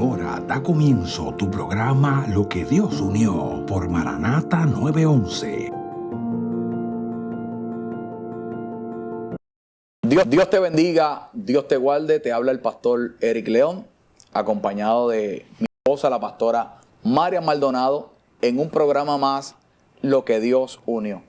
ahora da comienzo tu programa Lo que Dios unió por Maranata 911. Dios te bendiga, Dios te guarde. Te habla el pastor Eric León, acompañado de mi esposa, la pastora María Maldonado, en un programa más, Lo que Dios unió,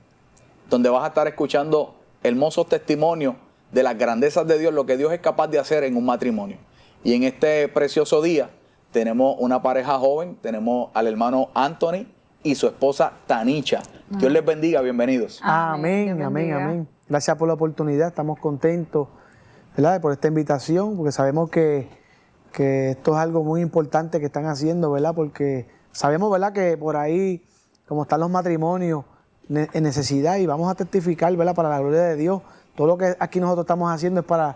donde vas a estar escuchando hermosos testimonios de las grandezas de Dios, lo que Dios es capaz de hacer en un matrimonio. Y en este precioso día tenemos una pareja joven, tenemos al hermano Anthony y su esposa Tanicha. Dios les bendiga, bienvenidos. Amén, amén, amén. Gracias por la oportunidad, estamos contentos, ¿verdad?, por esta invitación, porque sabemos que esto es algo muy importante que están haciendo, ¿verdad? Porque sabemos, ¿verdad?, que por ahí, como están los matrimonios en necesidad, y vamos a testificar, ¿verdad?, para la gloria de Dios. Todo lo que aquí nosotros estamos haciendo es para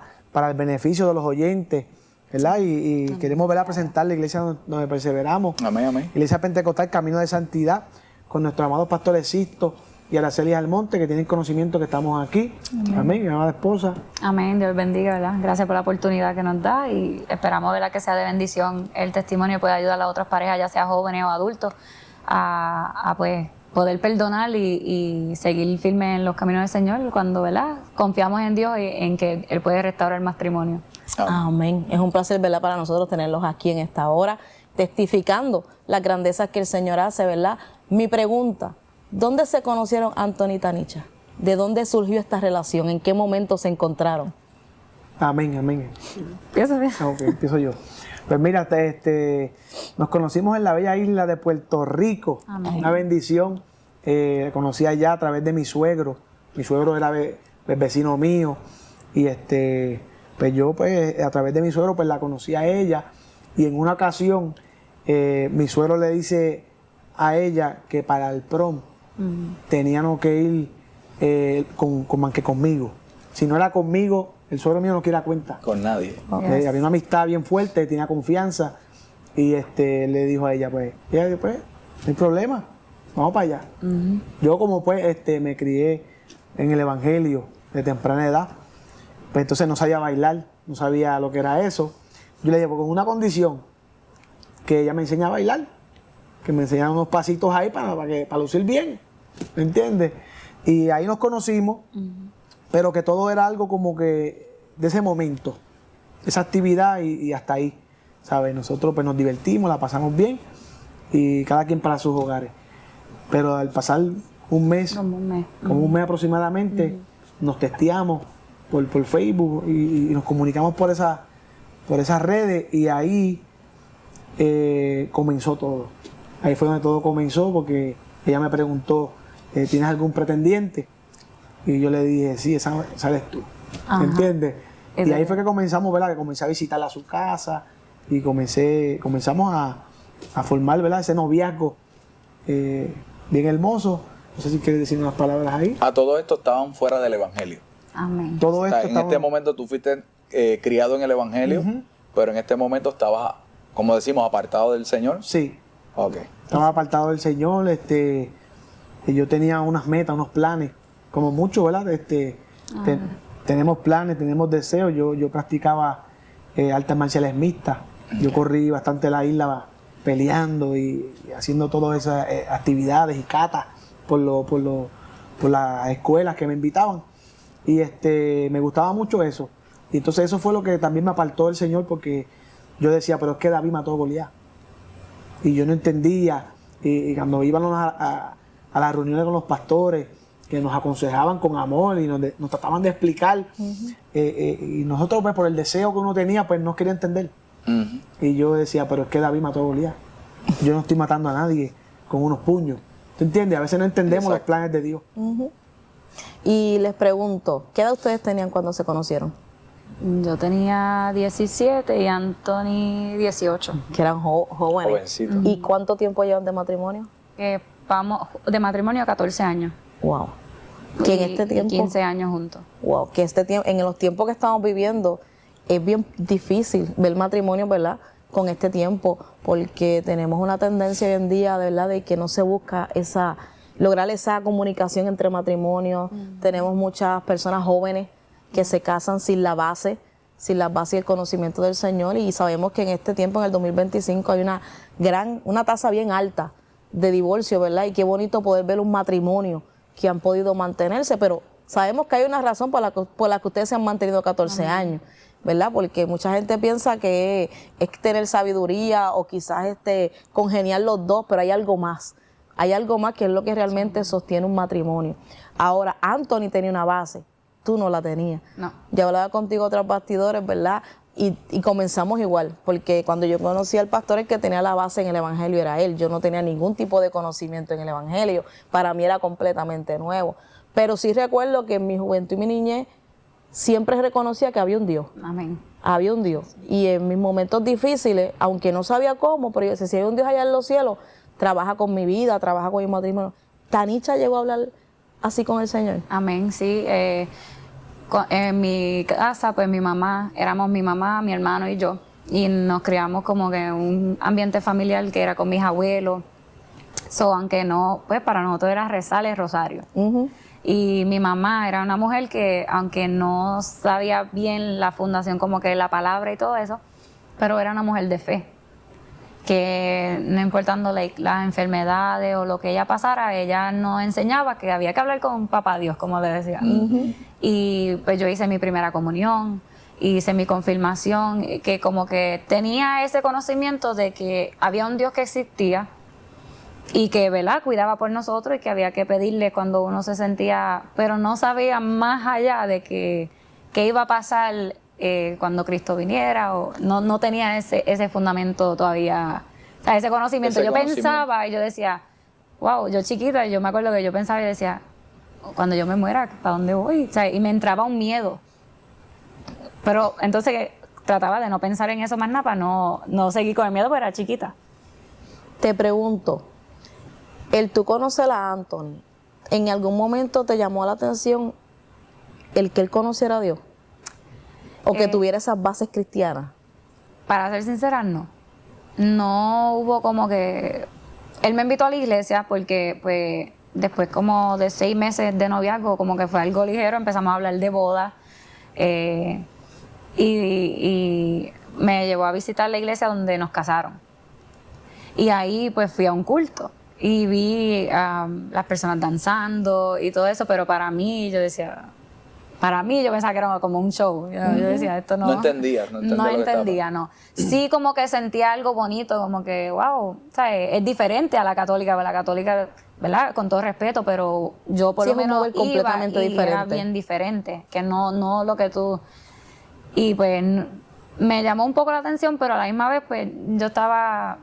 el beneficio de los oyentes, ¿verdad? Y queremos, ¿verdad?, presentar la iglesia donde perseveramos. Amén, amén. Iglesia Pentecostal Camino de Santidad, con nuestros amados pastores Sisto y Araceli Almonte, que tienen conocimiento que estamos aquí. Amén, mi amada esposa. Amén, Dios bendiga, ¿verdad? Gracias por la oportunidad que nos da y esperamos, ¿verdad?, que sea de bendición el testimonio, pueda ayudar a otras parejas, ya sea jóvenes o adultos, a pues poder perdonar y seguir firme en los caminos del Señor cuando, ¿verdad?, confiamos en Dios y en que Él puede restaurar el matrimonio. Amén. Es un placer, ¿verdad?, para nosotros tenerlos aquí en esta hora, testificando las grandezas que el Señor hace, ¿verdad? Mi pregunta, ¿dónde se conocieron Anthony y Tanicha? ¿De dónde surgió esta relación? ¿En qué momento se encontraron? Amén, amén. Empieza bien. Ok, empiezo yo. Pues mira, nos conocimos en la bella isla de Puerto Rico. Amén. Una bendición. La conocí allá a través de mi suegro. Mi suegro era vecino mío. Y pues yo, pues, a través de mi suegro, pues la conocí a ella. Y en una ocasión, mi suegro le dice a ella que para el prom tenían que ir conmigo. Si no era conmigo, el suegro mío no quiere cuenta. Con nadie. Había una amistad bien fuerte, tenía confianza. Y le dijo a ella, pues, no hay problema, vamos para allá. Yo como pues me crié en el evangelio de temprana edad, pues entonces no sabía bailar, no sabía lo que era eso. Yo le dije, pues con una condición, que ella me enseñe a bailar, que me enseñara unos pasitos ahí para lucir bien, ¿me entiendes? Y ahí nos conocimos, pero que todo era algo como que de ese momento, esa actividad y hasta ahí, ¿sabes? Nosotros pues nos divertimos, la pasamos bien y cada quien para sus hogares. Pero al pasar un mes, como un mes aproximadamente, nos testeamos por Facebook y nos comunicamos por esas redes y ahí comenzó todo. Ahí fue donde todo comenzó porque ella me preguntó, ¿tienes algún pretendiente? Y yo le dije, sí, esa eres tú. ¿Me entiendes? Y ahí fue que comenzamos, ¿verdad? Que comencé a visitarla a su casa y comenzamos a formar, ¿verdad?, ese noviazgo bien hermoso. No sé si quieres decir unas palabras ahí. A todo esto estaban fuera del evangelio. Amén. Todo O sea, esto en este momento tú fuiste criado en el evangelio, pero en este momento estabas, como decimos, apartado del Señor. Sí. Ok. Estaba apartado del Señor. Yo tenía unas metas, unos planes, como muchos, ¿verdad? Tenemos planes, tenemos deseos. Yo practicaba artes marciales mixtas. Yo corrí bastante la isla peleando y haciendo todas esas actividades y catas por las escuelas que me invitaban. Y me gustaba mucho eso. Y entonces eso fue lo que también me apartó del Señor, porque yo decía, pero es que David mató a Goliat. Y yo no entendía. Y cuando íbamos a las reuniones con los pastores, que nos aconsejaban con amor y nos trataban de explicar, y nosotros pues por el deseo que uno tenía, pues no quería entender. Y yo decía, pero es que David mató a Goliat. Yo no estoy matando a nadie con unos puños. ¿Tú entiendes? A veces no entendemos los planes de Dios. Y les pregunto, ¿qué edad ustedes tenían cuando se conocieron? Yo tenía 17 y Anthony 18. Que eran jóvenes. Jovencitos. ¿Y cuánto tiempo llevan de matrimonio? Vamos de matrimonio a 14 años. Wow. Que en este tiempo, 15 años juntos. Wow, que en los tiempos que estamos viviendo es bien difícil ver matrimonio, ¿verdad?, con este tiempo, porque tenemos una tendencia hoy en día, de verdad, de que no se busca lograr esa comunicación entre matrimonios. Tenemos muchas personas jóvenes que se casan sin la base sin las bases y el conocimiento del Señor, y sabemos que en este tiempo, en el 2025, hay una tasa bien alta de divorcio, ¿verdad? Y qué bonito poder ver un matrimonio que han podido mantenerse, pero sabemos que hay una razón por la que ustedes se han mantenido 14 años, ¿verdad? Porque mucha gente piensa que es tener sabiduría o quizás congeniar los dos, pero hay algo más. Hay algo más que es lo que realmente sostiene un matrimonio. Ahora, Anthony tenía una base, tú no la tenías. No. Yo hablaba contigo otros bastidores, ¿verdad? Y comenzamos igual, porque cuando yo conocí al pastor, el que tenía la base en el Evangelio era él. Yo no tenía ningún tipo de conocimiento en el Evangelio. Para mí era completamente nuevo. Pero sí recuerdo que en mi juventud y mi niñez siempre reconocía que había un Dios. Amén. Había un Dios. Y en mis momentos difíciles, aunque no sabía cómo, pero yo decía, si hay un Dios allá en los cielos, trabaja con mi vida, trabaja con mi matrimonio. Tanicha llegó a hablar así con el Señor. Amén, sí. En mi casa, pues éramos mi mamá, mi hermano y yo. Y nos criamos como que en un ambiente familiar que era con mis abuelos. Aunque no, pues para nosotros era rezar el rosario. Y mi mamá era una mujer que, aunque no sabía bien la fundación, como que la palabra y todo eso, pero era una mujer de fe. Que no importando las enfermedades o lo que ella pasara, ella nos enseñaba que había que hablar con papá Dios, como le decía. Y pues yo hice mi primera comunión, hice mi confirmación, que como que tenía ese conocimiento de que había un Dios que existía y que, ¿verdad?, cuidaba por nosotros y que había que pedirle cuando uno se sentía, pero no sabía más allá de qué iba a pasar cuando Cristo viniera, o no tenía ese fundamento todavía, o sea, ese conocimiento. Yo pensaba y yo decía, wow, yo chiquita, yo me acuerdo que yo pensaba y decía, cuando yo me muera, ¿para dónde voy? O sea, y me entraba un miedo. Pero entonces trataba de no pensar en eso más nada para no seguir con el miedo, porque era chiquita. Te pregunto, el tú conocer a Anthony, ¿en algún momento te llamó la atención el que él conociera a Dios? ¿O que tuviera esas bases cristianas? Para ser sincera, no. No hubo como que... Él me invitó a la iglesia porque, pues, después como de 6 meses de noviazgo, como que fue algo ligero, empezamos a hablar de boda. Y me llevó a visitar la iglesia donde nos casaron. Y ahí, pues, fui a un culto. Y vi a las personas danzando y todo eso, pero para mí, yo pensaba que era como un show. Yo decía, esto no... No entendía. No entendía, no. Sí, como que sentía algo bonito, como que, wow, ¿sabes? Es diferente a la católica, ¿verdad? Con todo respeto, pero yo por lo menos iba y era bien diferente, que no lo que tú... Y pues me llamó un poco la atención, pero a la misma vez, pues yo estaba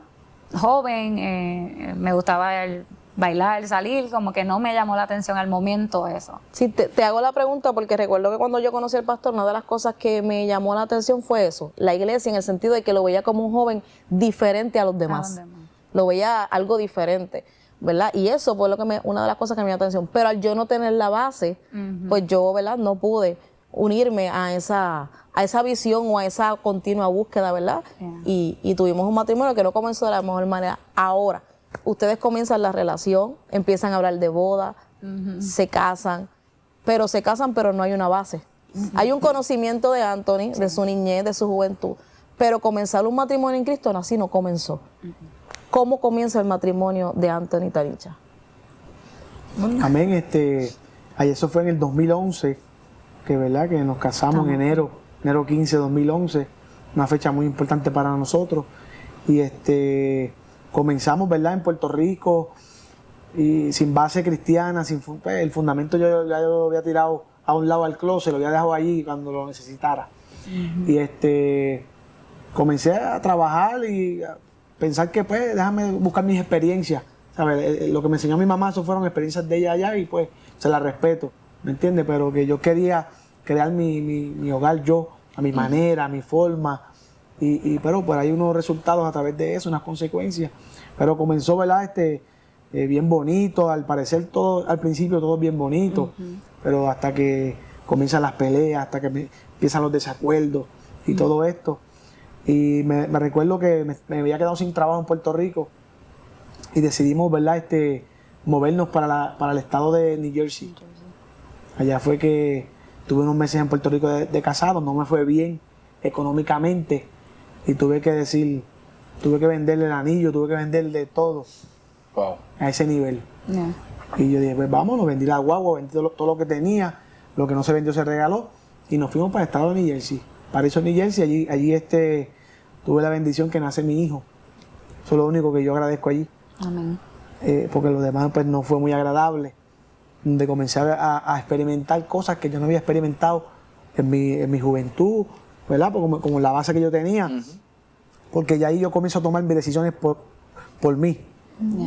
joven, me gustaba el bailar, salir, como que no me llamó la atención al momento eso. Sí, te hago la pregunta porque recuerdo que cuando yo conocí al pastor, una de las cosas que me llamó la atención fue eso, la iglesia, en el sentido de que lo veía como un joven diferente a los demás. Lo veía algo diferente, ¿verdad? Y eso fue una de las cosas que me llamó la atención. Pero al yo no tener la base, pues yo, ¿verdad?, no pude unirme a esa visión o a esa continua búsqueda, ¿verdad? Y tuvimos un matrimonio que no comenzó de la mejor manera. Ahora, ustedes comienzan la relación, empiezan a hablar de boda, se casan, pero no hay una base. Hay un conocimiento de Anthony, de su niñez, de su juventud, pero comenzar un matrimonio en Cristo así no comenzó. ¿Cómo comienza el matrimonio de Anthony y Tanicha? Amén. Eso fue en el 2011, que nos casamos en enero 15 de 2011, una fecha muy importante para nosotros. Y comenzamos, ¿verdad?, en Puerto Rico, y sin base cristiana, el fundamento yo lo había tirado a un lado al closet, lo había dejado allí cuando lo necesitara. Y comencé a trabajar y a pensar que, pues, déjame buscar mis experiencias, ¿sabes? Lo que me enseñó mi mamá, eso fueron experiencias de ella allá, y pues se las respeto, ¿me entiendes? Pero que yo quería crear mi hogar yo, a mi manera, a mi forma, pero por ahí unos resultados a través de eso, unas consecuencias. Pero comenzó, ¿verdad?, bien bonito, al parecer todo, al principio todo bien bonito, pero hasta que comienzan las peleas, hasta que empiezan los desacuerdos y todo esto. Y me recuerdo que me había quedado sin trabajo en Puerto Rico y decidimos, ¿verdad?, movernos para el estado de New Jersey. Allá fue que tuve unos meses en Puerto Rico de casado, no me fue bien económicamente y tuve que venderle el anillo, tuve que venderle todo Wow. a ese nivel. Yeah. Y yo dije, pues vámonos, vendí la guagua, vendí todo lo que tenía, lo que no se vendió se regaló y nos fuimos para el estado de New Jersey. Para eso New Jersey, allí tuve la bendición que nace mi hijo. Eso es lo único que yo agradezco allí. Amén. Porque lo demás pues no fue muy agradable. Donde comencé a experimentar cosas que yo no había experimentado en mi juventud, ¿verdad? Como la base que yo tenía. Porque ya ahí yo comienzo a tomar mis decisiones por mí.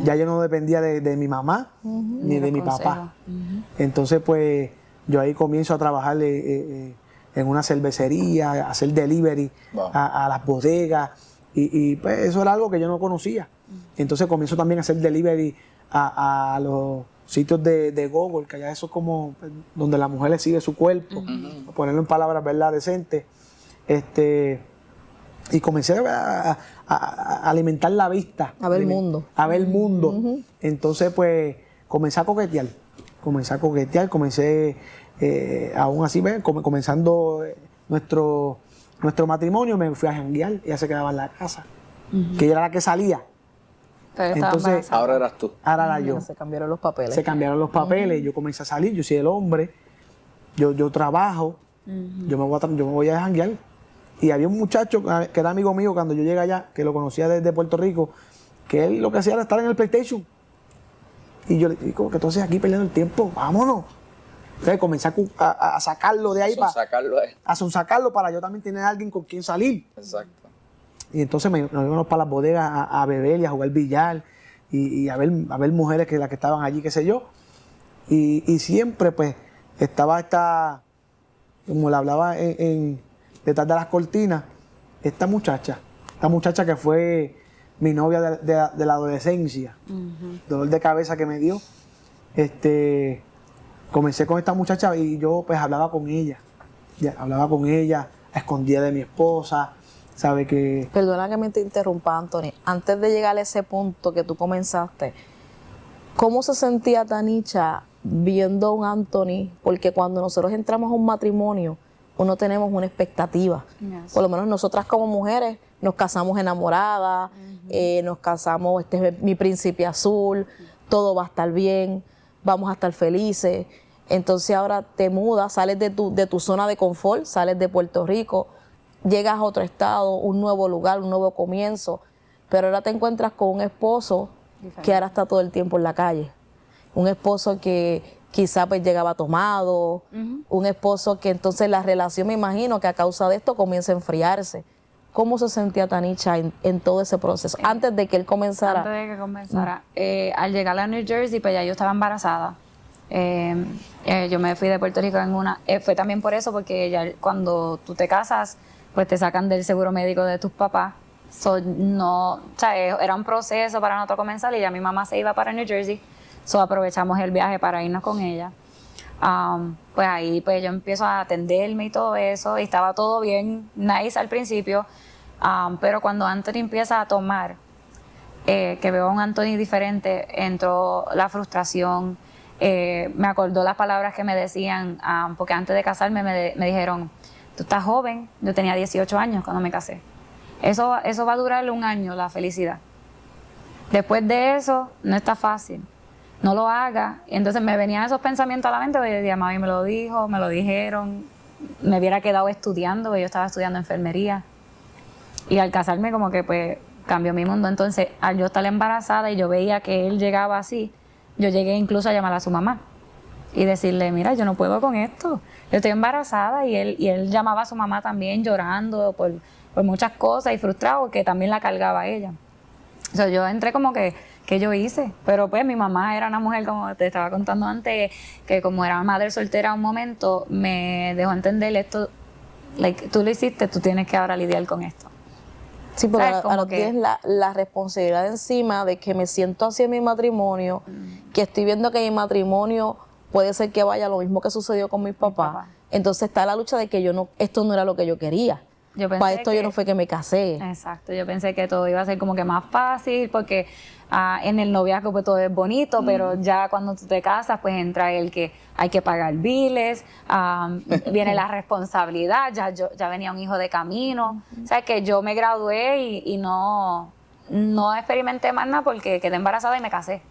Ya yo no dependía de mi mamá ni de mi papá. Entonces pues yo ahí comienzo a trabajar en una cervecería, a hacer delivery a las bodegas. Y pues eso era algo que yo no conocía. Entonces comienzo también a hacer delivery a los sitios de Google, que allá eso es como pues, donde la mujer le sigue su cuerpo, ponerlo en palabras, ¿verdad?, decentes. Y comencé a alimentar la vista. A ver el mundo. A ver el mundo. Entonces pues comencé a coquetear, aún así, ¿ves? Comenzando nuestro matrimonio, me fui a janguear, ella se quedaba en la casa, que ella era la que salía. Pero estaba Entonces, embarazada. Ahora eras tú. ahora era yo. Se cambiaron los papeles. Se cambiaron los papeles, yo comencé a salir, yo soy el hombre, yo trabajo, yo me voy a janguear. Y había un muchacho que era amigo mío cuando yo llegué allá, que lo conocía desde Puerto Rico, que él lo que hacía era estar en el PlayStation. Y yo le digo, que tú haces aquí perdiendo el tiempo, vámonos. Entonces comencé a sacarlo de ahí, Sacarlo ahí. a sacarlo para yo también tener a alguien con quien salir. Exacto. Y entonces nos íbamos para las bodegas a beber y a jugar billar y a ver mujeres las que estaban allí, qué sé yo. Y siempre pues estaba como le hablaba detrás de las cortinas, esta muchacha que fue mi novia de la adolescencia, dolor de cabeza que me dio. Comencé con esta muchacha y yo pues hablaba con ella a escondidas de mi esposa, sabe que Perdona que me te interrumpa, Anthony. Antes de llegar a ese punto que tú comenzaste, ¿cómo se sentía Tanicha viendo a un Anthony? Porque cuando nosotros entramos a un matrimonio, uno tenemos una expectativa. Yes. Por lo menos nosotras como mujeres nos casamos enamoradas, nos casamos, este es mi príncipe azul, todo va a estar bien, vamos a estar felices. Entonces ahora te mudas, sales de tu zona de confort, sales de Puerto Rico, llegas a otro estado, un nuevo lugar, un nuevo comienzo, pero ahora te encuentras con un esposo que ahora está todo el tiempo en la calle. Un esposo que quizá pues llegaba tomado, un esposo que entonces la relación, me imagino que a causa de esto comienza a enfriarse. ¿Cómo se sentía Tanicha en todo ese proceso? Antes de que él comenzara. Antes de que comenzara. Al llegar a New Jersey, pues ya yo estaba embarazada. Yo me fui de Puerto Rico fue también por eso, porque ya cuando tú te casas, pues te sacan del seguro médico de tus papás. Era un proceso para nosotros comenzar y ya mi mamá se iba para New Jersey. Aprovechamos el viaje para irnos con ella. Pues ahí pues yo empiezo a atenderme y todo eso, y estaba todo bien, nice al principio. Pero cuando Anthony empieza a tomar, que veo a un Anthony diferente, entró la frustración. Me acordó las palabras que me decían, porque antes de casarme me dijeron, tú estás joven, yo tenía 18 años cuando me casé. Eso va a durar un año, la felicidad. Después de eso, no está fácil. No lo haga. Y entonces me venían esos pensamientos a la mente, porque yo decía, mami me lo dijo, me lo dijeron, me hubiera quedado estudiando, porque yo estaba estudiando enfermería. Y al casarme como que pues cambió mi mundo. Entonces, al yo estar embarazada y yo veía que él llegaba así, yo llegué incluso a llamar a su mamá y decirle, mira, yo no puedo con esto, yo estoy embarazada. Y él llamaba a su mamá también llorando por muchas cosas y frustrado, que también la cargaba a ella. Yo entré como que yo hice, pero pues mi mamá era una mujer, como te estaba contando antes, que como era madre soltera un momento, me dejó entender esto, tú lo hiciste, tú tienes que ahora lidiar con esto. Sí, porque ¿Sabes? ahora tienes la responsabilidad encima de que me siento así en mi matrimonio, que estoy viendo que mi matrimonio puede ser que vaya lo mismo que sucedió con mis papás. Entonces está la lucha de que esto no era lo que yo quería. Yo pensé Para esto yo no fue que me casé. Exacto, yo pensé que todo iba a ser como que más fácil porque en el noviazgo pues todo es bonito, pero ya cuando tú te casas pues entra el que hay que pagar biles, viene la responsabilidad, ya venía un hijo de camino. O sea que yo me gradué y no experimenté más nada porque quedé embarazada y me casé.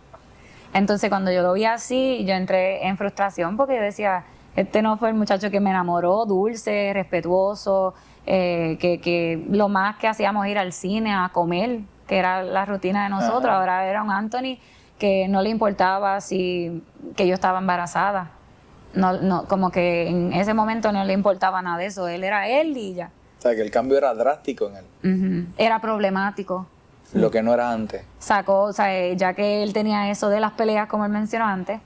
Entonces cuando yo lo vi así, yo entré en frustración porque yo decía, este no fue el muchacho que me enamoró, dulce, respetuoso, que lo más que hacíamos ir al cine, a comer, que era la rutina de nosotros. Ajá. Ahora era un Anthony que no le importaba que yo estaba embarazada. No, como que en ese momento no le importaba nada de eso. Él era él y ya. O sea, que el cambio era drástico en él, Ujú. Era problemático. lo que no era antes. Sacó, o sea, ya que él tenía eso de las peleas, como él mencionó antes,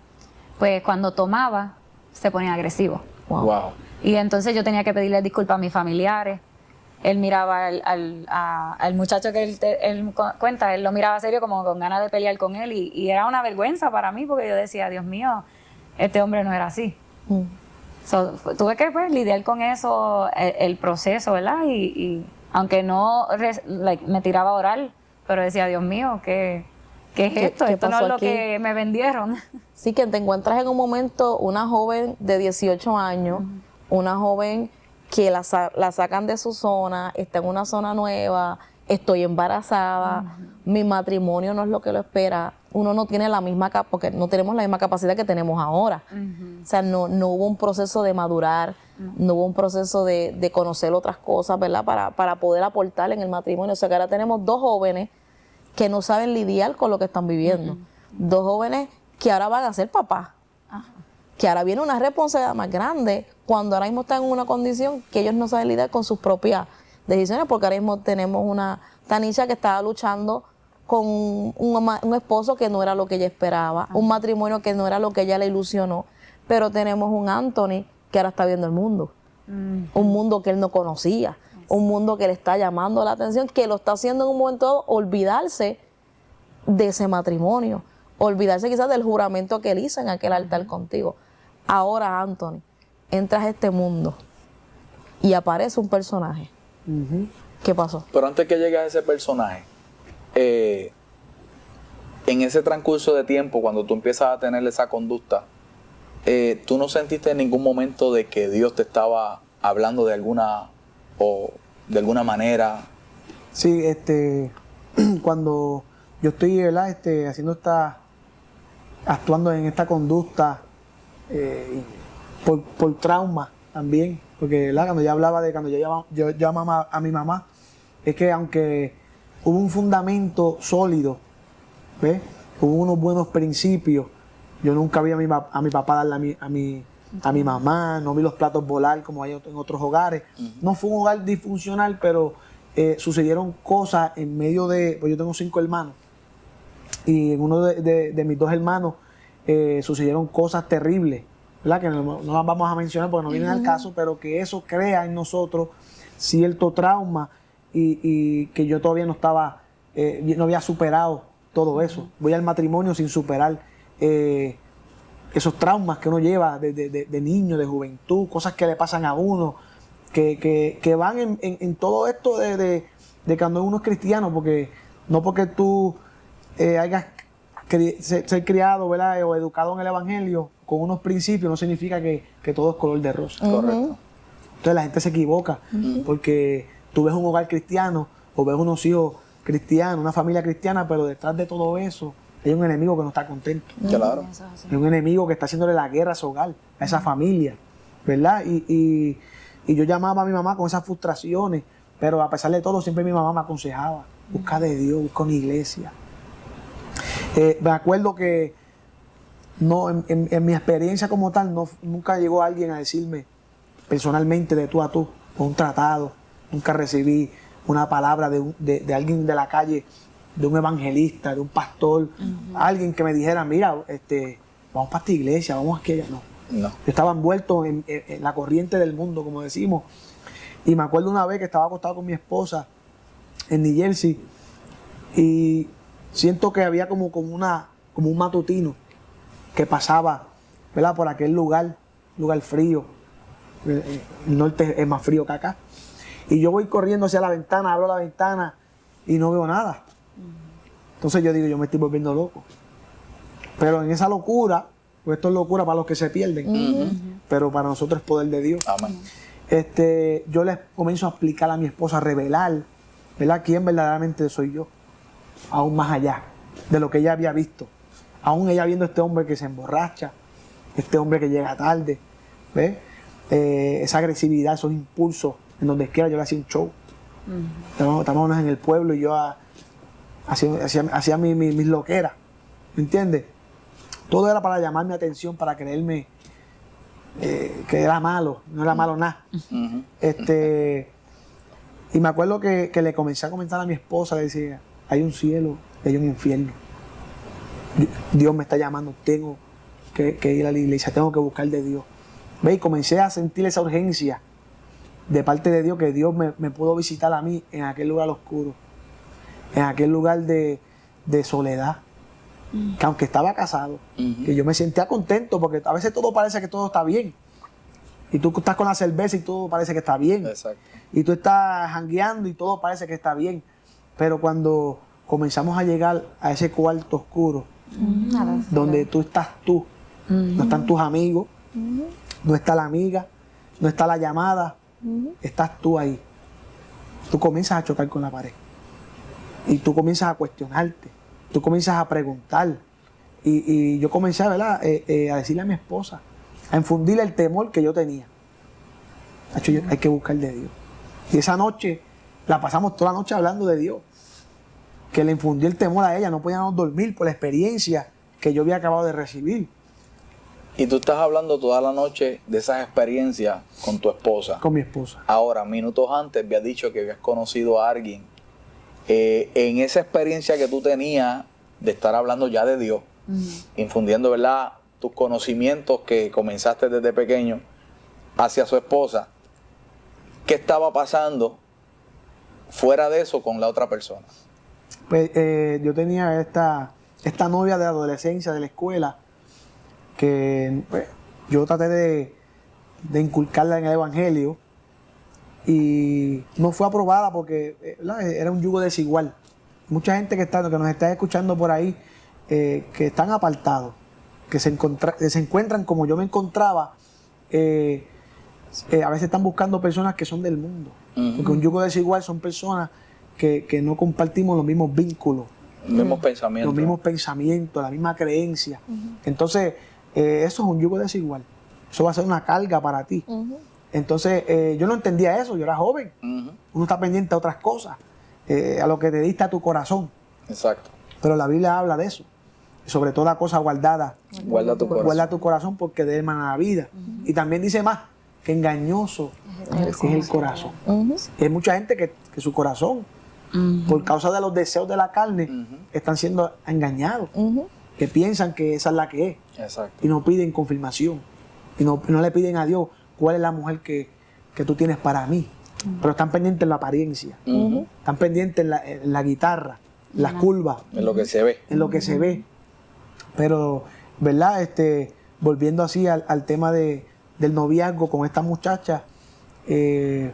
pues cuando tomaba se ponía agresivo. Wow. Y entonces yo tenía que pedirle disculpas a mis familiares. Él miraba al muchacho que él cuenta, él lo miraba serio como con ganas de pelear con él y era una vergüenza para mí porque yo decía, Dios mío, este hombre no era así. So, tuve que pues, lidiar con eso, el proceso, ¿verdad? Y aunque no me tiraba a orar, pero decía, Dios mío, ¿qué es esto? qué Esto no pasó es lo aquí? que me vendieron. Sí, que te encuentras en un momento una joven de 18 años, una joven que la sacan de su zona, está en una zona nueva, estoy embarazada, mi matrimonio no es lo que lo espera, uno no tiene la misma porque no tenemos la misma capacidad que tenemos ahora. O sea, no hubo un proceso de madurar, no hubo un proceso de conocer otras cosas, ¿verdad? Para poder aportar en el matrimonio. O sea, que ahora tenemos dos jóvenes que no saben lidiar con lo que están viviendo. Dos jóvenes que ahora van a ser papás. Que ahora viene una responsabilidad más grande cuando ahora mismo están en una condición que ellos no saben lidiar con sus propias decisiones, porque ahora mismo tenemos una Tanisha que estaba luchando con un esposo que no era lo que ella esperaba, un matrimonio que no era lo que ella le ilusionó, pero tenemos un Anthony que ahora está viendo el mundo, un mundo que él no conocía, un mundo que le está llamando la atención, que lo está haciendo en un momento dado olvidarse de ese matrimonio, olvidarse quizás del juramento que él hizo en aquel altar contigo. Ahora, Anthony, entras a este mundo y aparece un personaje. ¿Qué pasó? Pero antes que llegue a ese personaje, en ese transcurso de tiempo, cuando tú empiezas a tener esa conducta, ¿tú no sentiste en ningún momento de que Dios te estaba hablando de alguna manera? Sí, cuando yo estoy, ¿verdad? Actuando en esta conducta por trauma también, porque ¿verdad? Cuando yo hablaba de cuando yo llamaba a mi mamá, es que aunque hubo un fundamento sólido, ¿ves? Hubo unos buenos principios, yo nunca vi a mi papá darle a mi mamá, no vi los platos volar como hay en otros hogares. No fue un hogar disfuncional, pero sucedieron cosas en medio pues yo tengo 5 hermanos, y en uno de mis 2 hermanos sucedieron cosas terribles, ¿verdad? Que no las vamos a mencionar porque no vienen al caso, pero que eso crea en nosotros cierto trauma y que yo todavía no había superado todo eso. Voy al matrimonio sin superar esos traumas que uno lleva de niño, de juventud, cosas que le pasan a uno, que van en todo esto de cuando uno es cristiano, porque no porque tú hayas ser criado, ¿verdad? O educado en el evangelio con unos principios no significa que todo es color de rosa. Correcto. Entonces la gente se equivoca porque tú ves un hogar cristiano o ves unos hijos cristianos, una familia cristiana, pero detrás de todo eso hay un enemigo que no está contento. Claro. Hay un enemigo que está haciéndole la guerra a su hogar, a esa familia, ¿verdad? Y yo llamaba a mi mamá con esas frustraciones, pero a pesar de todo siempre mi mamá me aconsejaba, busca de Dios, busca una iglesia. Me acuerdo que en mi experiencia como tal, nunca llegó alguien a decirme personalmente de tú a tú, con un tratado. Nunca recibí una palabra de alguien de la calle, de un evangelista, de un pastor, alguien que me dijera, mira, vamos para esta iglesia, vamos a aquella. No. Yo estaba envuelto en la corriente del mundo, como decimos. Y me acuerdo una vez que estaba acostado con mi esposa en New Jersey y siento que había como un matutino que pasaba, ¿verdad? Por aquel lugar frío. El norte es más frío que acá. Y yo voy corriendo hacia la ventana, abro la ventana y no veo nada. Entonces yo digo, yo me estoy volviendo loco. Pero en esa locura, pues esto es locura para los que se pierden, pero para nosotros es poder de Dios. Amén. Yo les comienzo a explicar a mi esposa, a revelar, ¿verdad?, quién verdaderamente soy yo, aún más allá de lo que ella había visto. Aún ella viendo a este hombre que se emborracha, este hombre que llega tarde, ¿ves? Esa agresividad, esos impulsos, en donde quiera yo le hacía un show. Estábamos en el pueblo y yo hacía mis loqueras, ¿me entiendes? Todo era para llamar mi atención, para creerme que era malo, no era malo nada. Y me acuerdo que le comencé a comentar a mi esposa, le decía, hay un cielo y hay un infierno. Dios me está llamando, tengo que ir a la iglesia, tengo que buscar de Dios. ¿Ve? Y comencé a sentir esa urgencia de parte de Dios, que Dios me pudo visitar a mí en aquel lugar oscuro, en aquel lugar de soledad. Que aunque estaba casado, que yo me sentía contento, porque a veces todo parece que todo está bien. Y tú estás con la cerveza y todo parece que está bien. Exacto. Y tú estás jangueando y todo parece que está bien. Pero cuando comenzamos a llegar a ese cuarto oscuro, donde tú estás tú, no están tus amigos, no está la amiga, no está la llamada, estás tú ahí. Tú comienzas a chocar con la pared. Y tú comienzas a cuestionarte. Tú comienzas a preguntar. Y yo comencé, ¿verdad?, a decirle a mi esposa, a infundirle el temor que yo tenía. Hay que buscar de Dios. Y esa noche, la pasamos toda la noche hablando de Dios. Que le infundió el temor a ella, no podíamos dormir por la experiencia que yo había acabado de recibir. Y tú estás hablando toda la noche de esas experiencias con tu esposa. Con mi esposa. Ahora, minutos antes habías dicho que habías conocido a alguien. En esa experiencia que tú tenías de estar hablando ya de Dios, infundiendo, ¿verdad?, tus conocimientos que comenzaste desde pequeño hacia su esposa, ¿qué estaba pasando fuera de eso con la otra persona? Pues yo tenía esta novia de adolescencia de la escuela que pues, yo traté de inculcarla en el evangelio y no fue aprobada porque era un yugo desigual. Mucha gente que nos está escuchando por ahí, que están apartados, que se encuentran como yo me encontraba, a veces están buscando personas que son del mundo. Porque un yugo desigual son personas que no compartimos los mismos vínculos, Los mismos pensamientos, la misma creencia. Entonces, eso es un yugo desigual. Eso va a ser una carga para ti. Entonces, yo no entendía eso, yo era joven. Uno está pendiente a otras cosas, a lo que te dicta tu corazón. Exacto. Pero la Biblia habla de eso. Sobre toda cosa guardada, Guarda tu corazón. guarda tu corazón porque de él emana la vida. Y también dice más, que engañoso es el corazón. Hay mucha gente que su corazón, por causa de los deseos de la carne, están siendo engañados. Que piensan que esa es la que es. Exacto. Y no piden confirmación. Y no le piden a Dios cuál es la mujer que tú tienes para mí. Pero están pendientes en la apariencia. Están pendientes en la guitarra, en las curvas. En lo que se ve. En lo que se ve. Pero, ¿verdad? Volviendo así al tema del noviazgo con esta muchacha, fue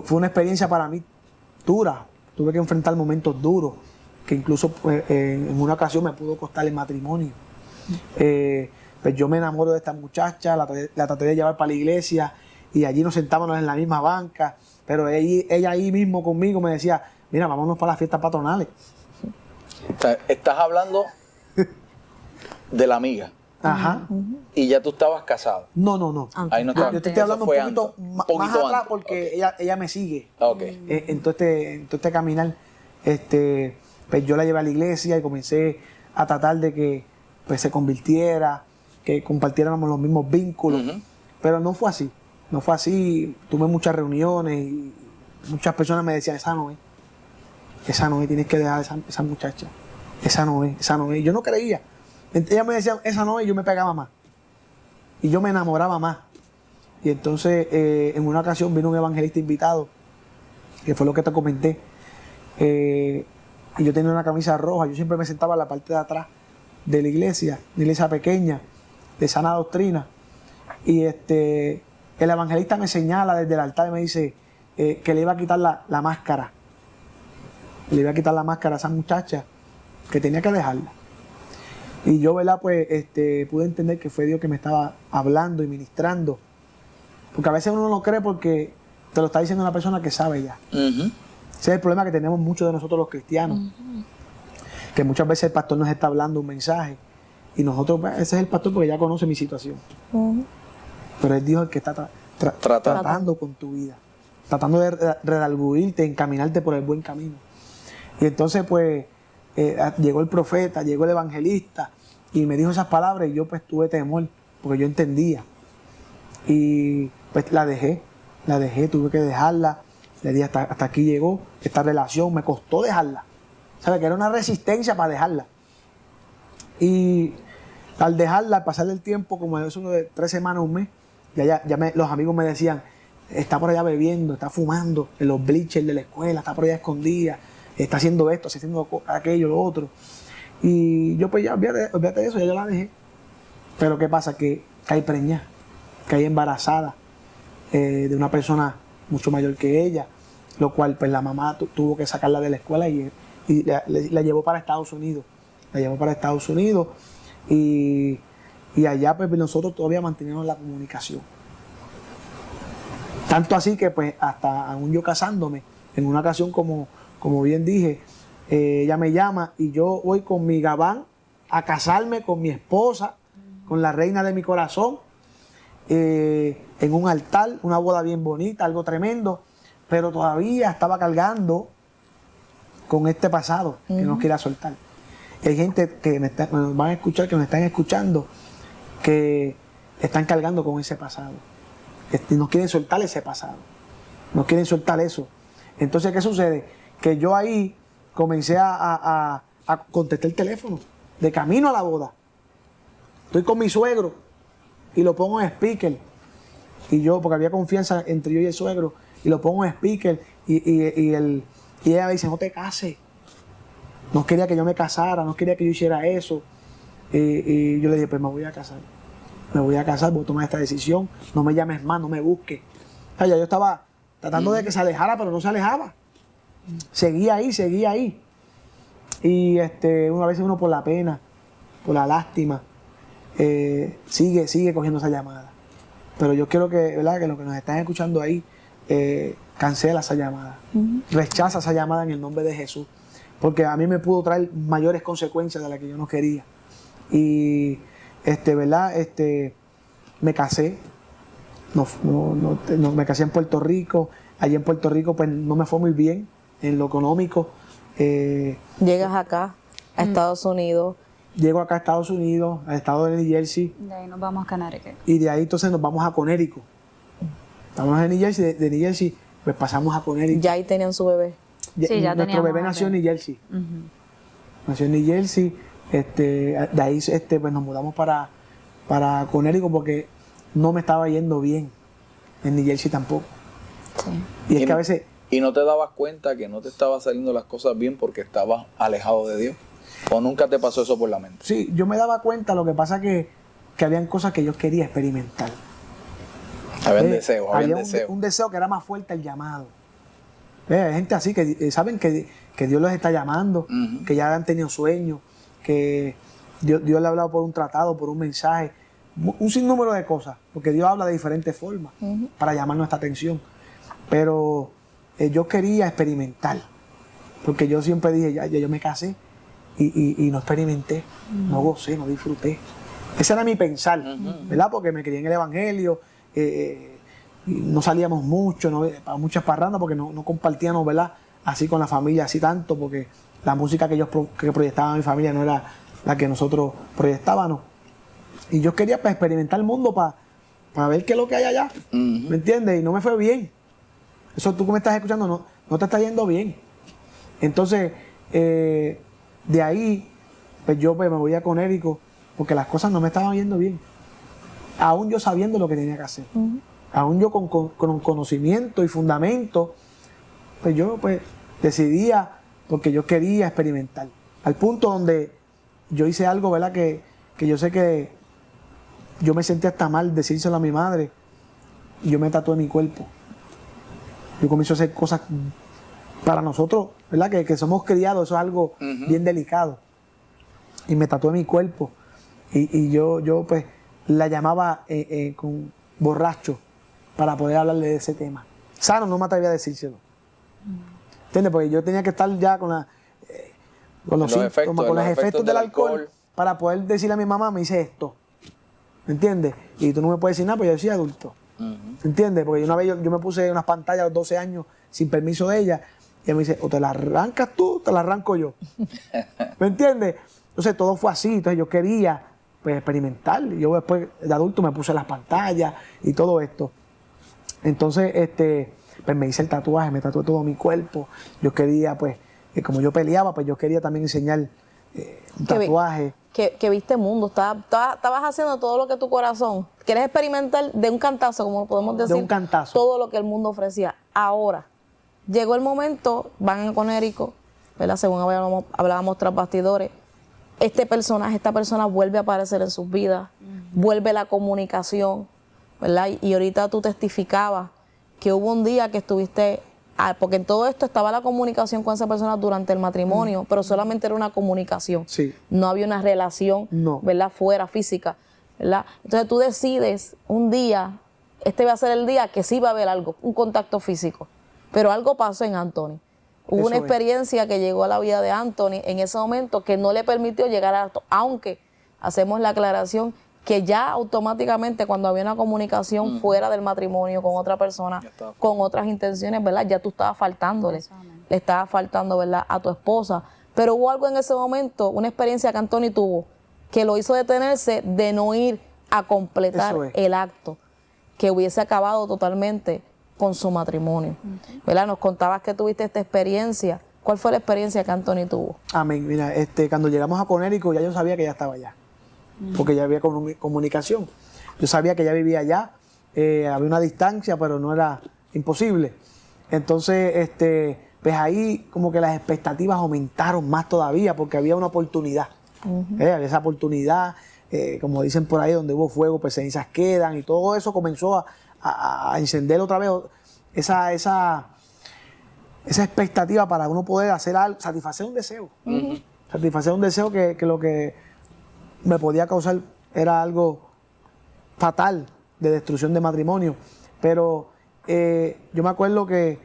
una experiencia para mí dura. Tuve que enfrentar momentos duros, que incluso pues, en una ocasión me pudo costar el matrimonio. Pues yo me enamoro de esta muchacha, la traté de llevar para la iglesia y allí nos sentábamos en la misma banca, pero ella ahí mismo conmigo me decía, mira, vámonos para las fiestas patronales. Estás hablando de la amiga. Ajá. Y ya tú estabas casado. No. Ahí no estabas. Yo te estoy hablando Eso un fue poquito más antes. atrás porque ella me sigue. Ok. En todo este caminar, pues yo la llevé a la iglesia y comencé a tratar de que pues, se convirtiera, que compartiéramos los mismos vínculos. Pero no fue así. No fue así. Tuve muchas reuniones y muchas personas me decían, esa no es, tienes que dejar a esa muchacha. Esa no es. Y yo no creía. Ella me decía, esa no es, y yo me pegaba más. Y yo me enamoraba más. Y entonces, en una ocasión vino un evangelista invitado, que fue lo que te comenté. Y yo tenía una camisa roja. Yo siempre me sentaba en la parte de atrás de la iglesia, una iglesia pequeña, de sana doctrina. Y el evangelista me señala desde el altar y me dice, que le iba a quitar la máscara. Le iba a quitar la máscara a esa muchacha, que tenía que dejarla. Y yo, ¿verdad? Pues pude entender que fue Dios que me estaba hablando y ministrando. Porque a veces uno no cree porque te lo está diciendo una persona que sabe ya. Ese es el problema que tenemos muchos de nosotros los cristianos. Que muchas veces el pastor nos está hablando un mensaje y nosotros, pues, ese es el pastor porque ya conoce mi situación. Pero es Dios el que está tratando con tu vida. Tratando de redarguirte, encaminarte por el buen camino. Y entonces, pues, llegó el profeta, llegó el evangelista y me dijo esas palabras y yo pues tuve temor porque yo entendía. Y pues la dejé, tuve que dejarla. Le dije hasta aquí llegó esta relación, me costó dejarla. ¿Sabes? Que era una resistencia para dejarla. Y al dejarla, al pasar el tiempo, como eso de 3 semanas, un mes, los amigos me decían, está por allá bebiendo, está fumando en los bleachers de la escuela, está por allá escondida, está haciendo esto, está haciendo aquello, lo otro. Y yo pues ya, olvídate de eso, ya yo la dejé. Pero ¿qué pasa? Que caí preñada, caí embarazada de una persona mucho mayor que ella, lo cual pues la mamá tuvo que sacarla de la escuela y la llevó para Estados Unidos. La llevó para Estados Unidos y allá pues nosotros todavía manteníamos la comunicación. Tanto así que pues hasta aún yo casándome, en una ocasión como bien dije, ella me llama y yo voy con mi gabán a casarme con mi esposa, con la reina de mi corazón, en un altar, una boda bien bonita, algo tremendo, pero todavía estaba cargando con este pasado que no quería soltar. Hay gente que me van a escuchar, que me están escuchando, que están cargando con ese pasado. No quieren soltar ese pasado. No quieren soltar eso. Entonces, ¿qué sucede? Que yo ahí comencé a contestar el teléfono de camino a la boda. Estoy con mi suegro y lo pongo en speaker. Y yo, porque había confianza entre yo y el suegro, y lo pongo en speaker y ella me dice, no te cases. No quería que yo me casara, no quería que yo hiciera eso. Y yo le dije, pues me voy a casar. Me voy a casar, voy a tomar esta decisión. No me llames más, no me busques. O sea, ya yo estaba tratando de que se alejara, pero no se alejaba. Seguía ahí. Y una vez uno por la pena, por la lástima, sigue cogiendo esa llamada. Pero yo quiero que, ¿verdad?, que los que nos están escuchando ahí, cancela esa llamada. Rechaza esa llamada en el nombre de Jesús. Porque a mí me pudo traer mayores consecuencias de las que yo no quería. Y, ¿verdad? Me casé. Me casé en Puerto Rico. Allí en Puerto Rico, pues no me fue muy bien en lo económico. Llegas acá, a Estados Unidos. Llego acá a Estados Unidos, al estado de New Jersey. De ahí nos vamos a Connecticut. Y de ahí entonces nos vamos a Connecticut. Estamos en New Jersey, de New Jersey, pues pasamos a Connecticut. Ya ahí tenían su bebé. Sí, ya nuestro bebé nació en New Jersey. Nació en New Jersey. De ahí pues nos mudamos para Connecticut porque no me estaba yendo bien en New Jersey tampoco. Sí. Y es que a veces... ¿Y no te dabas cuenta que no te estaban saliendo las cosas bien porque estabas alejado de Dios? ¿O nunca te pasó eso por la mente? Sí, yo me daba cuenta, lo que pasa que habían cosas que yo quería experimentar. Habían deseos, había un deseo que era más fuerte el llamado. Hay gente así que saben que Dios los está llamando, que ya han tenido sueños, que Dios le ha hablado por un tratado, por un mensaje, un sinnúmero de cosas, porque Dios habla de diferentes formas para llamar nuestra atención. Pero yo quería experimentar, porque yo siempre dije, ya yo me casé y no experimenté, no gocé, no disfruté. Ese era mi pensar, ¿verdad? Porque me crié en el Evangelio, y no salíamos mucho, para muchas parrandas, porque no compartíamos, ¿verdad?, así con la familia, así tanto, porque la música que proyectaba mi familia no era la que nosotros proyectábamos. Y yo quería pues, experimentar el mundo para ver qué es lo que hay allá, ¿me entiendes? Y no me fue bien. Eso tú que me estás escuchando no te está yendo bien. Entonces, de ahí, pues yo pues, me voy a Connecticut, porque las cosas no me estaban yendo bien. Aún yo sabiendo lo que tenía que hacer. Aún yo con conocimiento y fundamento, pues yo pues decidía, porque yo quería experimentar. Al punto donde yo hice algo, ¿verdad?, que yo sé que yo me sentí hasta mal decírselo a mi madre. Y yo me tatué mi cuerpo. Yo comienzo a hacer cosas para nosotros, ¿verdad? Que somos criados, eso es algo bien delicado. Y me tatué mi cuerpo. Y yo pues la llamaba con borracho para poder hablarle de ese tema. Sano no me atrevía a decírselo. ¿Entiendes? Porque yo tenía que estar ya con los efectos del alcohol para poder decirle a mi mamá, me hice esto. ¿Entiendes? Y tú no me puedes decir nada, porque yo soy adulto. ¿Entiendes? Porque una vez yo me puse unas pantallas a los 12 años sin permiso de ella. Y ella me dice, o te la arrancas tú, o te la arranco yo. ¿Me entiendes? Entonces todo fue así. Entonces yo quería pues, experimentar. Y yo después de adulto me puse las pantallas y todo esto. Entonces pues me hice el tatuaje, me tatué todo mi cuerpo. Yo quería, pues, como yo peleaba, pues yo quería también enseñar un tatuaje. Que viste mundo, estabas haciendo todo lo que tu corazón. Quieres experimentar de un cantazo, como podemos decir. De un cantazo. Todo lo que el mundo ofrecía. Ahora, llegó el momento, van con Érico, ¿verdad? Según hablábamos tras bastidores, esta persona vuelve a aparecer en sus vidas, vuelve la comunicación, ¿verdad? Y ahorita tú testificabas que hubo un día que estuviste, porque en todo esto estaba la comunicación con esa persona durante el matrimonio, pero solamente era una comunicación. Sí. No había una relación, ¿verdad? Fuera, física, ¿verdad? Entonces tú decides un día, este va a ser el día que sí va a haber algo, un contacto físico. Pero algo pasó en Anthony. Hubo una experiencia que llegó a la vida de Anthony en ese momento que no le permitió llegar a esto, aunque hacemos la aclaración que ya automáticamente cuando había una comunicación fuera del matrimonio con otra persona, con otras intenciones, ¿verdad? Ya tú estabas faltándole, le estabas faltando, ¿verdad? A tu esposa. Pero hubo algo en ese momento, una experiencia que Anthony tuvo, que lo hizo detenerse de no ir a completar el acto, que hubiese acabado totalmente con su matrimonio. ¿Verdad? Nos contabas que tuviste esta experiencia. ¿Cuál fue la experiencia que Anthony tuvo? Amén. Mira, cuando llegamos a Conérico ya yo sabía que ya estaba allá. Porque ya había comunicación. Yo sabía que ella vivía allá, había una distancia, pero no era imposible. Entonces, pues ahí como que las expectativas aumentaron más todavía, porque había una oportunidad. Había esa oportunidad, como dicen por ahí, donde hubo fuego, pues cenizas quedan, y todo eso comenzó a encender otra vez esa expectativa para uno poder hacer algo, satisfacer un deseo. Satisfacer un deseo que lo que me podía causar era algo fatal de destrucción de matrimonio. Pero yo me acuerdo que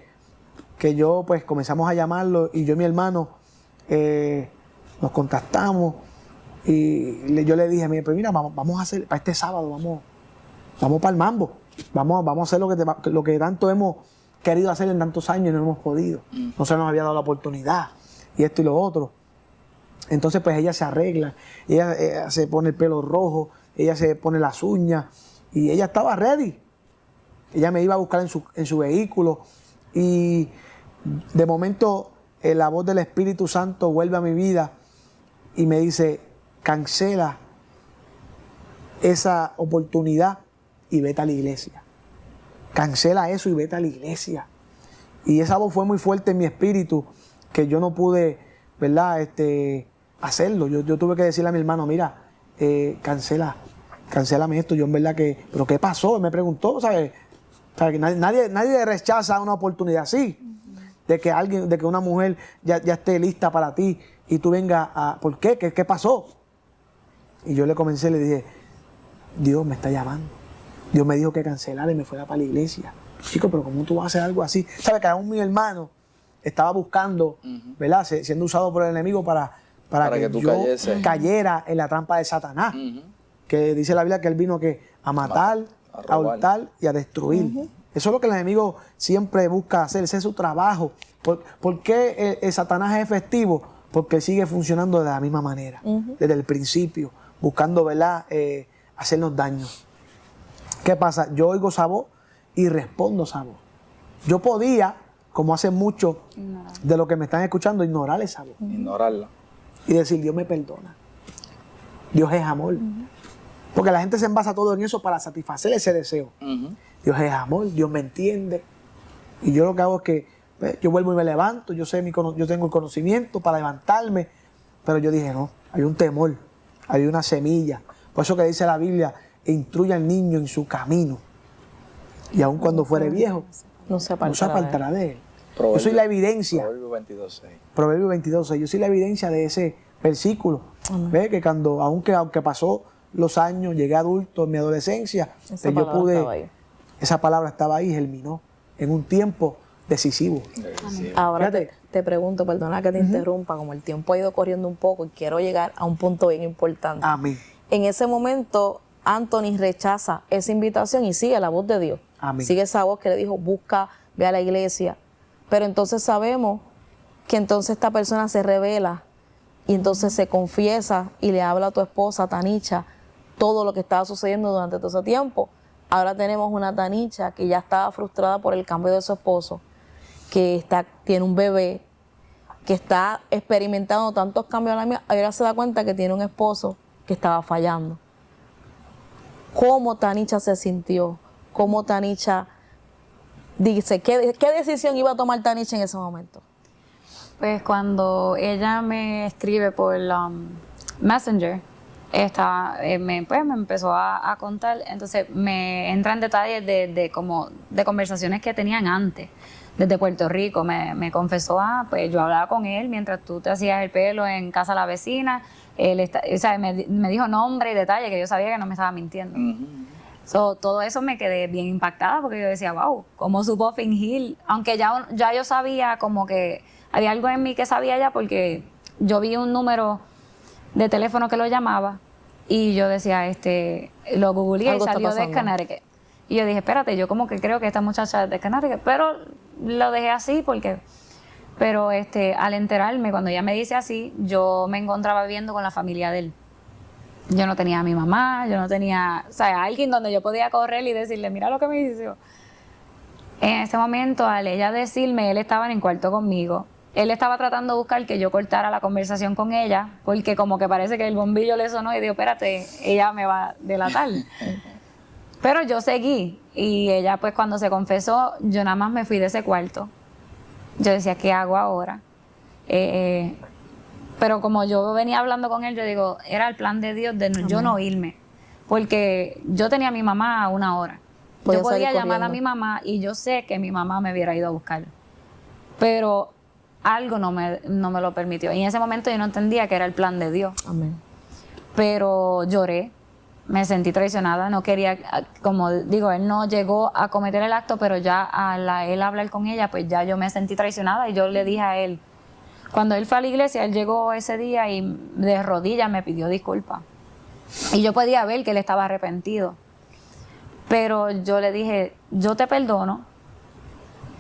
yo pues comenzamos a llamarlo y yo y mi hermano nos contactamos y yo le dije, pues mira, vamos a hacer, para este sábado vamos para el mambo, vamos a hacer lo que tanto hemos querido hacer en tantos años y no hemos podido. No se nos había dado la oportunidad y esto y lo otro. Entonces pues ella se arregla, ella se pone el pelo rojo, ella se pone las uñas y ella estaba ready. Ella me iba a buscar en su vehículo y de momento la voz del Espíritu Santo vuelve a mi vida y me dice, cancela esa oportunidad y vete a la iglesia. Cancela eso y vete a la iglesia. Y esa voz fue muy fuerte en mi espíritu que yo no pude, ¿verdad? Hacerlo. Yo tuve que decirle a mi hermano, mira, cancélame esto. Yo en verdad que, ¿pero qué pasó? Él me preguntó, ¿sabes? Que nadie rechaza una oportunidad así, de que una mujer ya esté lista para ti y tú vengas a, ¿por qué? ¿Qué pasó? Y yo le comencé, le dije, Dios me está llamando. Dios me dijo que cancelara y me fuera para la iglesia. Chico, pero ¿cómo tú vas a hacer algo así? ¿Sabes? Que aún mi hermano estaba buscando, ¿verdad? Siendo usado por el enemigo para que yo cayera en la trampa de Satanás. Que dice la Biblia que él vino a matar, a hurtar y a destruir. Eso es lo que el enemigo siempre busca hacer, ese es su trabajo. ¿Por qué el Satanás es efectivo? Porque él sigue funcionando de la misma manera, desde el principio, buscando, ¿verdad? Hacernos daño. ¿Qué pasa? Yo oigo esa voz y respondo esa voz. Yo podía, como hacen muchos de los que me están escuchando, ignorar esa voz. Ignorarla. Y decir, Dios me perdona. Dios es amor. Porque la gente se envasa todo en eso para satisfacer ese deseo. Dios es amor, Dios me entiende. Y yo lo que hago es que yo vuelvo y me levanto, yo tengo el conocimiento para levantarme. Pero yo dije, no, hay un temor, hay una semilla. Por eso que dice la Biblia, instruye al niño en su camino. Y aun cuando fuere viejo, no se no se apartará de él. apartará de él. Yo Proverbio- soy la evidencia. Proverbio 22:6. Proverbio 22, yo soy la evidencia de ese versículo. ¿Ve? Que cuando, aunque pasó los años, llegué adulto en mi adolescencia, Esa yo palabra pude, estaba ahí. esa palabra estaba ahí y germinó en un tiempo decisivo. Ahora Fíjate. te pregunto, perdona que te interrumpa, como el tiempo ha ido corriendo un poco y quiero llegar a un punto bien importante. Amén. En ese momento, Anthony rechaza esa invitación y sigue la voz de Dios. Amén. Sigue esa voz que le dijo, busca, ve a la iglesia. Pero entonces sabemos que entonces esta persona se revela y entonces se confiesa y le habla a tu esposa, Tanicha, todo lo que estaba sucediendo durante todo ese tiempo. Ahora tenemos una Tanicha que ya estaba frustrada por el cambio de su esposo, que tiene un bebé, que está experimentando tantos cambios a la mía, ahora se da cuenta que tiene un esposo que estaba fallando. ¿Cómo Tanicha se sintió? ¿Cómo Tanicha dice? ¿Qué decisión iba a tomar Tanicha en ese momento? Pues cuando ella me escribe por Messenger, me empezó a contar, entonces me entra en detalles de conversaciones que tenían antes, desde Puerto Rico. Me confesó, pues yo hablaba con él mientras tú te hacías el pelo en casa de la vecina. Él me dijo nombre y detalle que yo sabía que no me estaba mintiendo. Todo eso me quedé bien impactada porque yo decía, wow, ¿cómo supo fingir? Aunque ya yo sabía como que había algo en mí que sabía ya, porque yo vi un número de teléfono que lo llamaba y yo decía, lo googleé y Algo está salió de pasando. Connecticut. Y yo dije, espérate, yo como que creo que esta muchacha es de Connecticut, pero lo dejé así pero al enterarme, cuando ella me dice así, yo me encontraba viviendo con la familia de él. Yo no tenía a mi mamá, yo no tenía, alguien donde yo podía correr y decirle, mira lo que me hizo. En ese momento, al ella decirme, él estaba en el cuarto conmigo. Él estaba tratando de buscar que yo cortara la conversación con ella, porque como que parece que el bombillo le sonó y dijo, espérate, ella me va a delatar. Pero yo seguí y ella pues cuando se confesó, yo nada más me fui de ese cuarto. Yo decía, ¿qué hago ahora? Pero como yo venía hablando con él, yo digo, era el plan de Dios de yo no irme. Porque yo tenía a mi mamá a 1 hora. Podía Yo podía salir llamar a corriendo. mi mamá y yo sé que mi mamá me hubiera ido a buscar. Pero algo no me lo permitió. Y en ese momento yo no entendía que era el plan de Dios. Amén. Pero lloré, me sentí traicionada, no quería, como digo, él no llegó a cometer el acto, pero ya él hablar con ella, pues ya yo me sentí traicionada y yo le dije a él, cuando él fue a la iglesia, él llegó ese día y de rodillas me pidió disculpas. Y yo podía ver que él estaba arrepentido. Pero yo le dije, yo te perdono,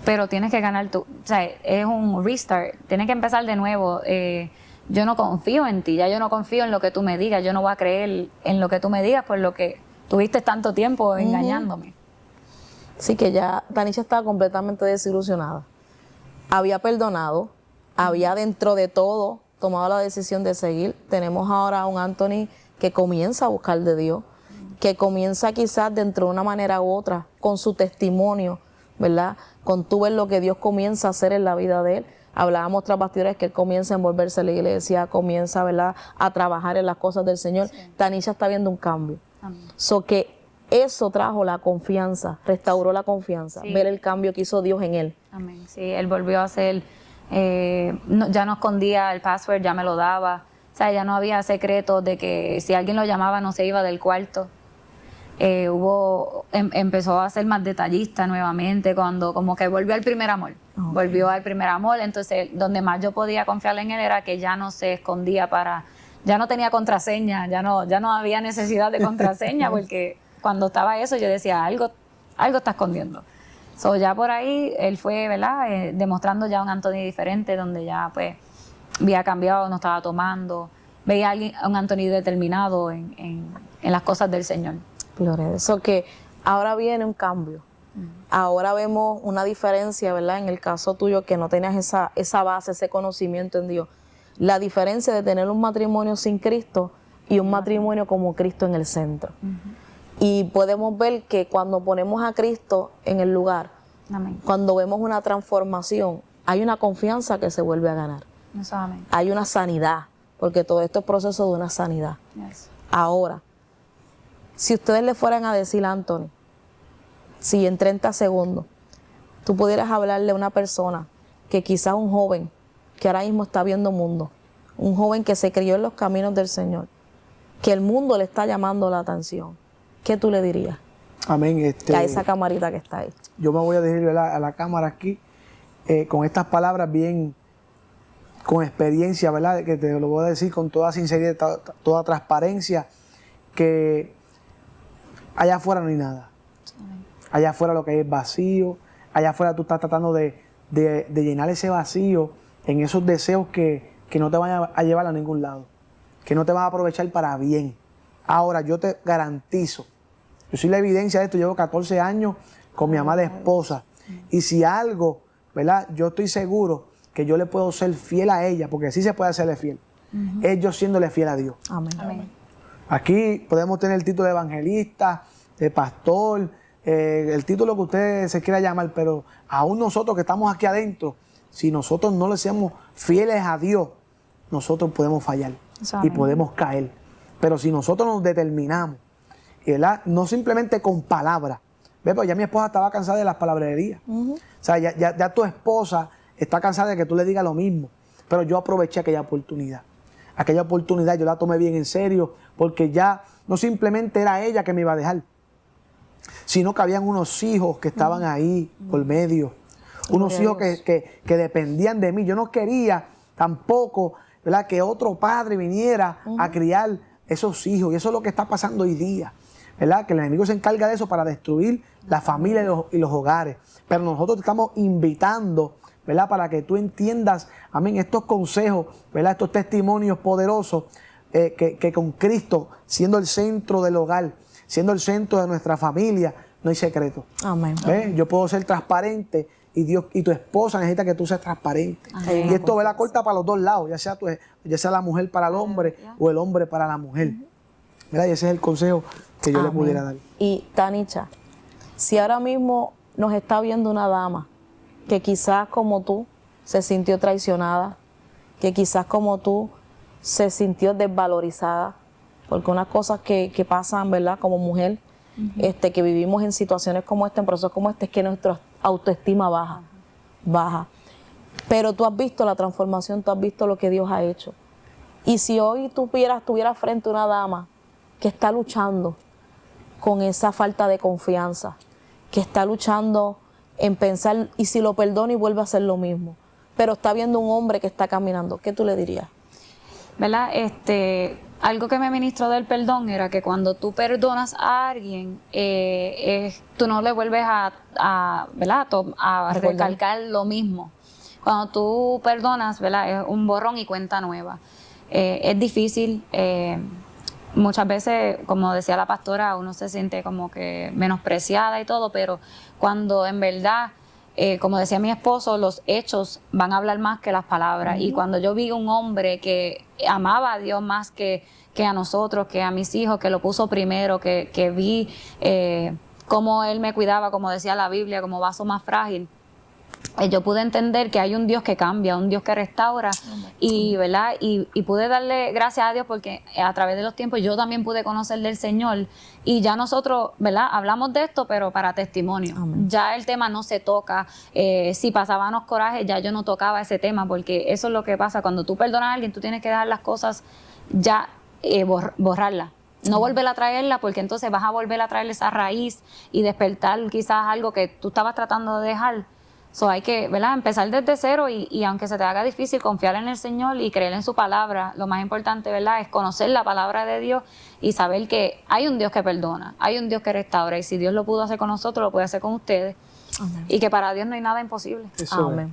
pero tienes que ganar tú. O sea, es un restart, tienes que empezar de nuevo. Yo no confío en ti, ya yo no confío en lo que tú me digas, yo no voy a creer en lo que tú me digas por lo que tuviste tanto tiempo engañándome. Así que ya Tanicha estaba completamente desilusionada. Había perdonado, había dentro de todo tomado la decisión de seguir. Tenemos ahora a un Anthony que comienza a buscar de Dios, que comienza quizás dentro de una manera u otra, con su testimonio, ¿verdad? Con tú ver lo que Dios comienza a hacer en la vida de él. Hablábamos tras bastidores que él comienza a envolverse en la iglesia, comienza, ¿verdad?, a trabajar en las cosas del Señor. Sí. Tanisha está viendo un cambio. Amén. So que eso trajo la confianza, restauró la confianza, Sí. ver el cambio que hizo Dios en él. Amén. Sí, él volvió a hacer, ya no escondía el password, ya me lo daba. O sea, ya no había secretos de que si alguien lo llamaba no se iba del cuarto. Empezó a ser más detallista nuevamente cuando como que volvió al primer amor. Okay. Volvió al primer amor, entonces donde más yo podía confiar en él era que ya no se escondía ya no tenía contraseña, ya no había necesidad de contraseña porque cuando estaba eso yo decía algo está escondiendo. So, ya por ahí él fue, ¿verdad? Demostrando ya un Anthony diferente donde ya pues había cambiado, no estaba tomando, veía a un Anthony determinado en las cosas del Señor. Gloria a Dios. So que ahora viene un cambio. Ahora vemos una diferencia, ¿verdad? En el caso tuyo que no tenías esa base, ese conocimiento en Dios. La diferencia de tener un matrimonio sin Cristo y un matrimonio como Cristo en el centro. Y podemos ver que cuando ponemos a Cristo en el lugar, Amén. Cuando vemos una transformación, hay una confianza que se vuelve a ganar. Eso, amén. Hay una sanidad, porque todo esto es proceso de una sanidad. Yes. Ahora, si ustedes le fueran a decir a Anthony, si en 30 segundos, tú pudieras hablarle a una persona, que quizás un joven que ahora mismo está viendo mundo, un joven que se crió en los caminos del Señor, que el mundo le está llamando la atención, ¿qué tú le dirías? Amén. A esa camarita que está ahí. Yo me voy a dirigir a la cámara aquí con estas palabras bien, con experiencia, ¿verdad? Que te lo voy a decir con toda sinceridad, toda transparencia, que allá afuera no hay nada. Allá afuera lo que hay es vacío. Allá afuera tú estás tratando de llenar ese vacío en esos deseos que no te van a llevar a ningún lado, que no te van a aprovechar para bien. Ahora, yo te garantizo, yo soy la evidencia de esto, llevo 14 años con mi amada esposa, y si algo, ¿verdad? Yo estoy seguro que yo le puedo ser fiel a ella, porque sí se puede hacerle fiel, es yo siéndole fiel a Dios. Amén. Amén. Aquí podemos tener el título de evangelista, de pastor, el título que usted se quiera llamar, pero aún nosotros que estamos aquí adentro, si nosotros no le seamos fieles a Dios, nosotros podemos fallar y podemos caer. Pero si nosotros nos determinamos, ¿verdad? No simplemente con palabras, ¿ves? Pues ya mi esposa estaba cansada de las palabrerías. O sea, ya tu esposa está cansada de que tú le digas lo mismo, pero yo aproveché aquella oportunidad. Aquella oportunidad yo la tomé bien en serio, porque ya no simplemente era ella que me iba a dejar, sino que habían unos hijos que estaban ahí por medio, unos hijos que dependían de mí. Yo no quería tampoco, ¿verdad?, que otro padre viniera a criar esos hijos, y eso es lo que está pasando hoy día, ¿verdad?, que el enemigo se encarga de eso para destruir la familia y los hogares. Pero nosotros te estamos invitando, ¿verdad?, para que tú entiendas, amén, estos consejos, ¿verdad?, estos testimonios poderosos, que con Cristo siendo el centro del hogar, siendo el centro de nuestra familia, no hay secreto. Amén. ¿Ves? Yo puedo ser transparente y Dios y tu esposa necesita que tú seas transparente. Amén. Y esto, ¿verdad?, corta para los dos lados, ya sea la mujer para el hombre o el hombre para la mujer. ¿Verdad? Y ese es el consejo que yo le pudiera dar. Y Tanicha, si ahora mismo nos está viendo una dama que quizás como tú se sintió traicionada, que quizás como tú se sintió desvalorizada, porque unas cosas que pasan, ¿verdad?, como mujer, que vivimos en situaciones como esta, en procesos como este, es que nuestra autoestima baja. Pero tú has visto la transformación, tú has visto lo que Dios ha hecho. Y si hoy tú estuvieras frente a una dama que está luchando con esa falta de confianza, que está luchando en pensar, y si lo perdono y vuelve a hacer lo mismo, pero está viendo un hombre que está caminando, ¿qué tú le dirías? ¿Verdad? Algo que me ministró del perdón era que cuando tú perdonas a alguien, tú no le vuelves a recalcar lo mismo. Cuando tú perdonas, ¿verdad?, es un borrón y cuenta nueva. Es difícil. Muchas veces, como decía la pastora, uno se siente como que menospreciada y todo, pero cuando en verdad, como decía mi esposo, los hechos van a hablar más que las palabras. Y cuando yo vi un hombre que amaba a Dios más que a nosotros, que a mis hijos, que lo puso primero, que vi cómo Él me cuidaba, como decía la Biblia, como vaso más frágil, yo pude entender que hay un Dios que cambia, un Dios que restaura, y ¿verdad? Y pude darle gracias a Dios porque a través de los tiempos yo también pude conocer del Señor, y ya nosotros, ¿verdad?, hablamos de esto, pero para testimonio. Ya el tema no se toca. Si pasábamos coraje, ya yo no tocaba ese tema, porque eso es lo que pasa cuando tú perdonas a alguien. Tú tienes que dejar las cosas ya, borrarlas. No volver a traerla, porque entonces vas a volver a traerle esa raíz y despertar quizás algo que tú estabas tratando de dejar. Hay que, ¿verdad?, empezar desde cero, y aunque se te haga difícil, confiar en el Señor y creer en su palabra. Lo más importante, ¿verdad?, es conocer la palabra de Dios y saber que hay un Dios que perdona, hay un Dios que restaura, y si Dios lo pudo hacer con nosotros, lo puede hacer con ustedes. Amén. Y que para Dios no hay nada imposible. Amén.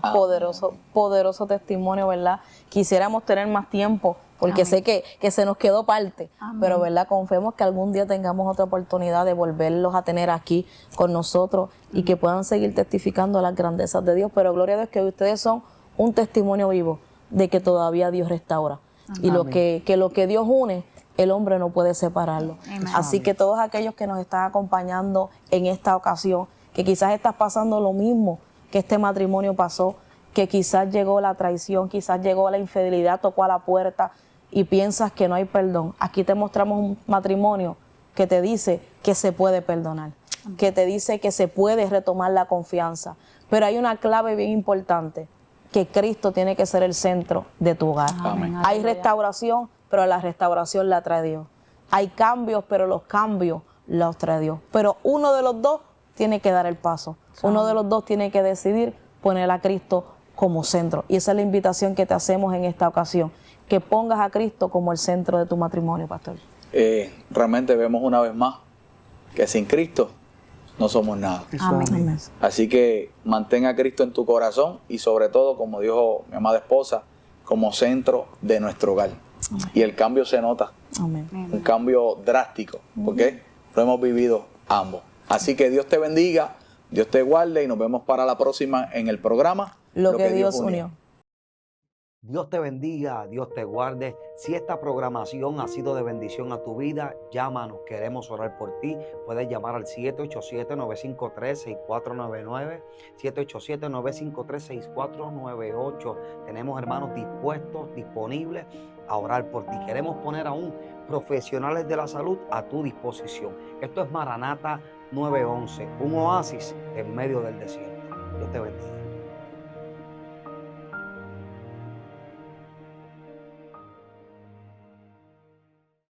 Poderoso testimonio, ¿verdad? Quisiéramos tener más tiempo, porque sé que se nos quedó parte. Amén. Pero, ¿verdad?, confiemos que algún día tengamos otra oportunidad de volverlos a tener aquí con nosotros y que puedan seguir testificando las grandezas de Dios. Pero gloria a Dios que ustedes son un testimonio vivo de que todavía Dios restaura. Amén. Y lo que Dios une, el hombre no puede separarlo. Amén. Así que todos aquellos que nos están acompañando en esta ocasión, que quizás estás pasando lo mismo que este matrimonio pasó, que quizás llegó la traición, quizás llegó la infidelidad, tocó a la puerta y piensas que no hay perdón. Aquí te mostramos un matrimonio que te dice que se puede perdonar, que te dice que se puede retomar la confianza. Pero hay una clave bien importante, que Cristo tiene que ser el centro de tu hogar. Amén. Hay restauración, pero la restauración la trae Dios. Hay cambios, pero los cambios los trae Dios. Pero uno de los dos tiene que dar el paso. Uno de los dos tiene que decidir poner a Cristo como centro. Y esa es la invitación que te hacemos en esta ocasión, que pongas a Cristo como el centro de tu matrimonio, pastor. Realmente vemos una vez más que sin Cristo no somos nada. Amén. Así que mantén a Cristo en tu corazón y sobre todo, como dijo mi amada esposa, como centro de nuestro hogar. Y el cambio se nota, Amén. un cambio drástico, porque lo hemos vivido ambos. Así que Dios te bendiga, Dios te guarde y nos vemos para la próxima en el programa Lo que Dios unió. Dios te bendiga, Dios te guarde. Si esta programación ha sido de bendición a tu vida, llámanos, queremos orar por ti. Puedes llamar al 787-953-6499, 787-953-6498. Tenemos hermanos dispuestos, disponibles a orar por ti. Queremos poner aún profesionales de la salud a tu disposición. Esto es Maranata 911, un oasis en medio del desierto. Dios te bendiga.